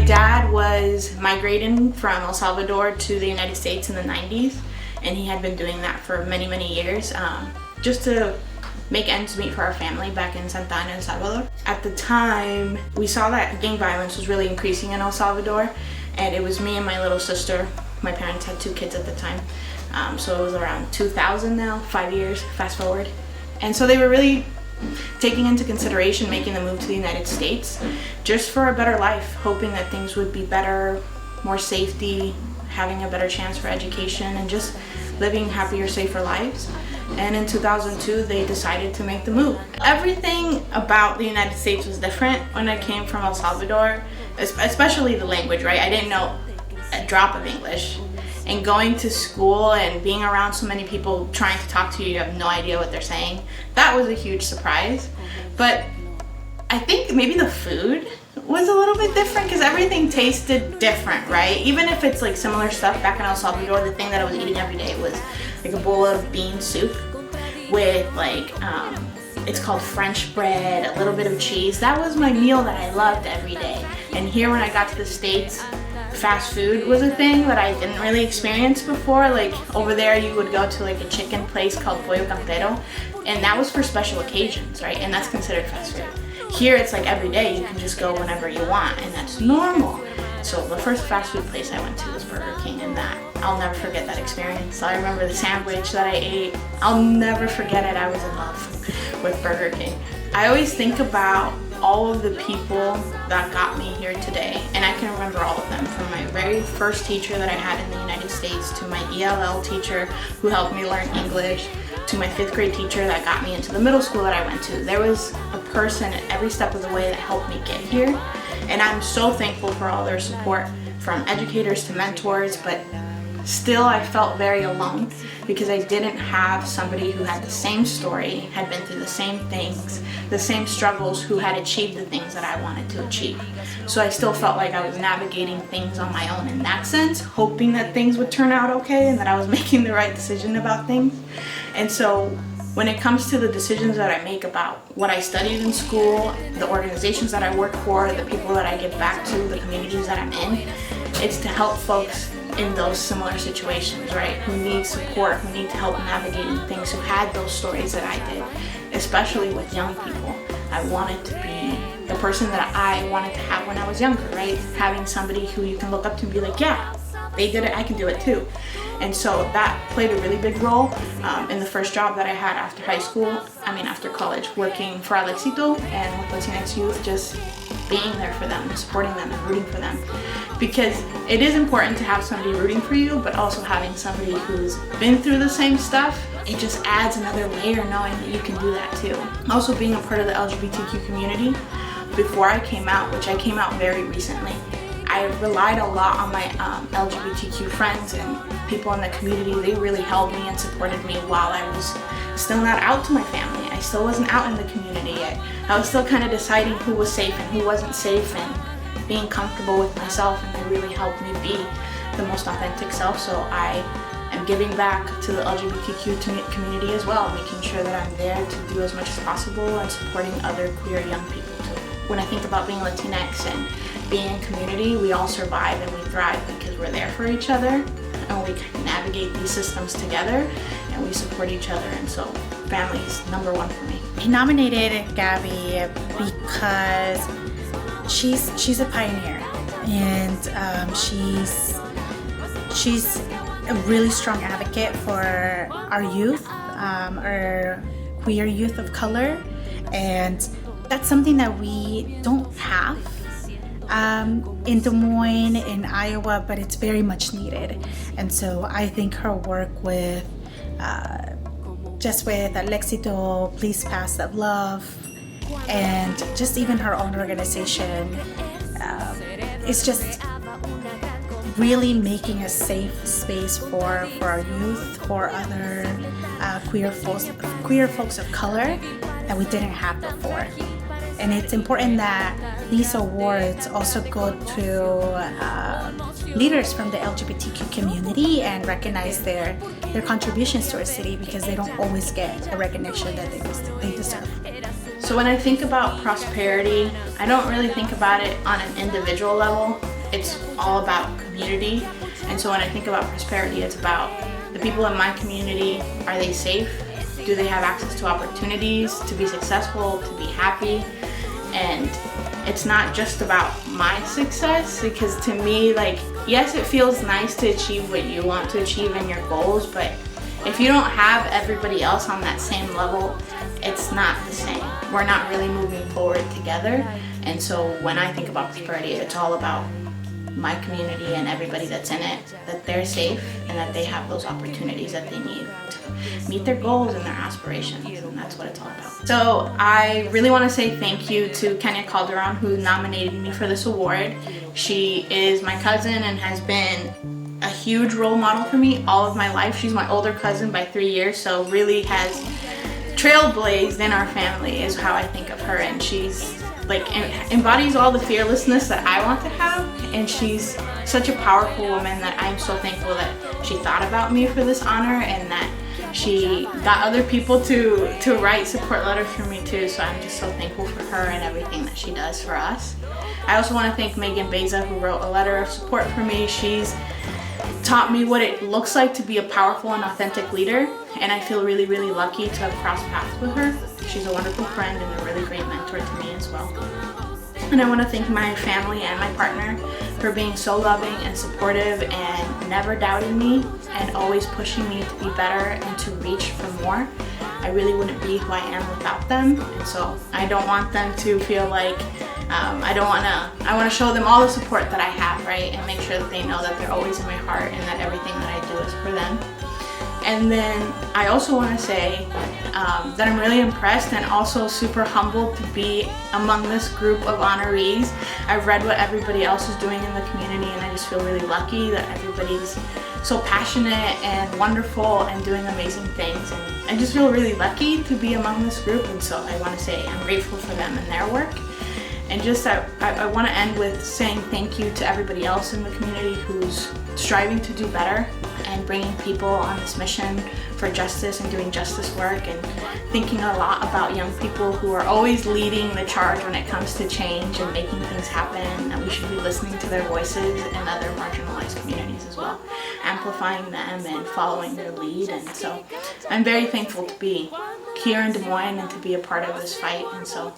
My dad was migrating from El Salvador to the United States in the 90s, and he had been doing that for many, many years, just to make ends meet for our family back in Santa Ana, El Salvador. At the time, we saw that gang violence was really increasing in El Salvador, and it was me and my little sister. My parents had 2 kids at the time, so it was around 2000 now, 5 years, fast forward. And so they were really taking into consideration making the move to the United States just for a better life, hoping that things would be better, more safety, having a better chance for education, and just living happier, safer lives. And in 2002, they decided to make the move. Everything about the United States was different when I came from El Salvador, especially the language, right? I didn't know a drop of English. And going to school and being around so many people trying to talk to you, you have no idea what they're saying. That was a huge surprise. But I think maybe the food was a little bit different because everything tasted different, right? Even if it's like similar stuff back in El Salvador, the thing that I was eating every day was like a bowl of bean soup with like, it's called French bread, a little bit of cheese. That was my meal that I loved every day. And here when I got to the States, fast food was a thing that I didn't really experience before. Like over there you would go to like a chicken place called Pollo Campero, and that was for special occasions, right? And that's considered fast food. Here it's like every day, you can just go whenever you want, and that's normal. So the first fast food place I went to was Burger King, and that, I'll never forget that experience. I remember the sandwich that I ate. I'll never forget it. I was in love with Burger King. I always think about all of the people that got me here today, and I can remember all of them, from my very first teacher that I had in the United States, to my ELL teacher who helped me learn English, to my 5th grade teacher that got me into the middle school that I went to. There was a person at every step of the way that helped me get here, and I'm so thankful for all their support, from educators to mentors. But still I felt very alone because I didn't have somebody who had the same story, had been through the same things, the same struggles, who had achieved the things that I wanted to achieve. So I still felt like I was navigating things on my own in that sense, hoping that things would turn out okay and that I was making the right decision about things. And so when it comes to the decisions that I make about what I studied in school, the organizations that I work for, the people that I give back to, the communities that I'm in, it's to help folks in those similar situations, right? Who need support, who need help navigating things, who had those stories that I did, especially with young people. I wanted to be the person that I wanted to have when I was younger, right? Having somebody who you can look up to and be like, yeah, they did it, I can do it too. And so that played a really big role in the first job that I had after high school, after college, working for El Éxito and with Latinx youth, just being there for them, supporting them, and rooting for them. Because it is important to have somebody rooting for you, but also having somebody who's been through the same stuff, it just adds another layer knowing that you can do that too. Also being a part of the LGBTQ community, before I came out, which I came out very recently, I relied a lot on my LGBTQ friends and people in the community. They really helped me and supported me while I was still not out to my family. I still wasn't out in the community yet. I was still kind of deciding who was safe and who wasn't safe, and being comfortable with myself, and they really helped me be the most authentic self. So I am giving back to the LGBTQ community as well, making sure that I'm there to do as much as possible and supporting other queer young people too. When I think about being Latinx and being in community, we all survive and we thrive because we're there for each other, and we navigate these systems together, and we support each other. And so family is number one for me. I nominated Gabby because she's a pioneer, and she's a really strong advocate for our youth, our queer youth of color, and that's something that we don't have in Des Moines, in Iowa, but it's very much needed. And so I think her work with just with El Éxito, Please Pass That Love, and just even her own organization, it's just really making a safe space for our youth, for other queer folks of color that we didn't have before. And it's important that these awards also go to leaders from the LGBTQ community and recognize their contributions to our city, because they don't always get the recognition that they deserve. So when I think about prosperity, I don't really think about it on an individual level. it's all about community. And so when I think about prosperity, it's about the people in my community. Are they safe? Do they have access to opportunities to be successful, to be happy? And it's not just about my success, because to me, like, yes, it feels nice to achieve what you want to achieve in your goals, but if you don't have everybody else on that same level, it's not the same. We're not really moving forward together. And so when I think about prosperity, it's all about my community and everybody that's in it, that they're safe and that they have those opportunities that they need to meet their goals and their aspirations, and that's what it's all about. So I really want to say thank you to Kenya Calderon, who nominated me for this award. She is my cousin and has been a huge role model for me all of my life. She's my older cousin by 3 years, so really has trailblazed in our family is how I think of her, and she's like embodies all the fearlessness that I want to have, and she's such a powerful woman that I'm so thankful that she thought about me for this honor and that she got other people to write support letters for me too. So I'm just so thankful for her and everything that she does for us. I also want to thank Megan Beza, who wrote a letter of support for me. She's taught me what it looks like to be a powerful and authentic leader, and I feel really, really lucky to have crossed paths with her. She's a wonderful friend and a really great mentor to me as well. And I want to thank my family and my partner for being so loving and supportive and never doubting me and always pushing me to be better and to reach for more. I really wouldn't be who I am without them, and so I don't want them to feel like I want to show them all the support that I have, right? And make sure that they know that they're always in my heart and that everything that I do is for them. And then I also want to say that I'm really impressed and also super humbled to be among this group of honorees. I've read what everybody else is doing in the community, and I just feel really lucky that everybody's so passionate and wonderful and doing amazing things. And I just feel really lucky to be among this group, and so I want to say I'm grateful for them and their work. And just I want to end with saying thank you to everybody else in the community who's striving to do better and bringing people on this mission for justice and doing justice work, and thinking a lot about young people who are always leading the charge when it comes to change and making things happen, that we should be listening to their voices and other marginalized communities as well, amplifying them and following their lead. And so I'm very thankful to be here in Des Moines and to be a part of this fight, and so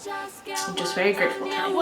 I'm just very grateful today.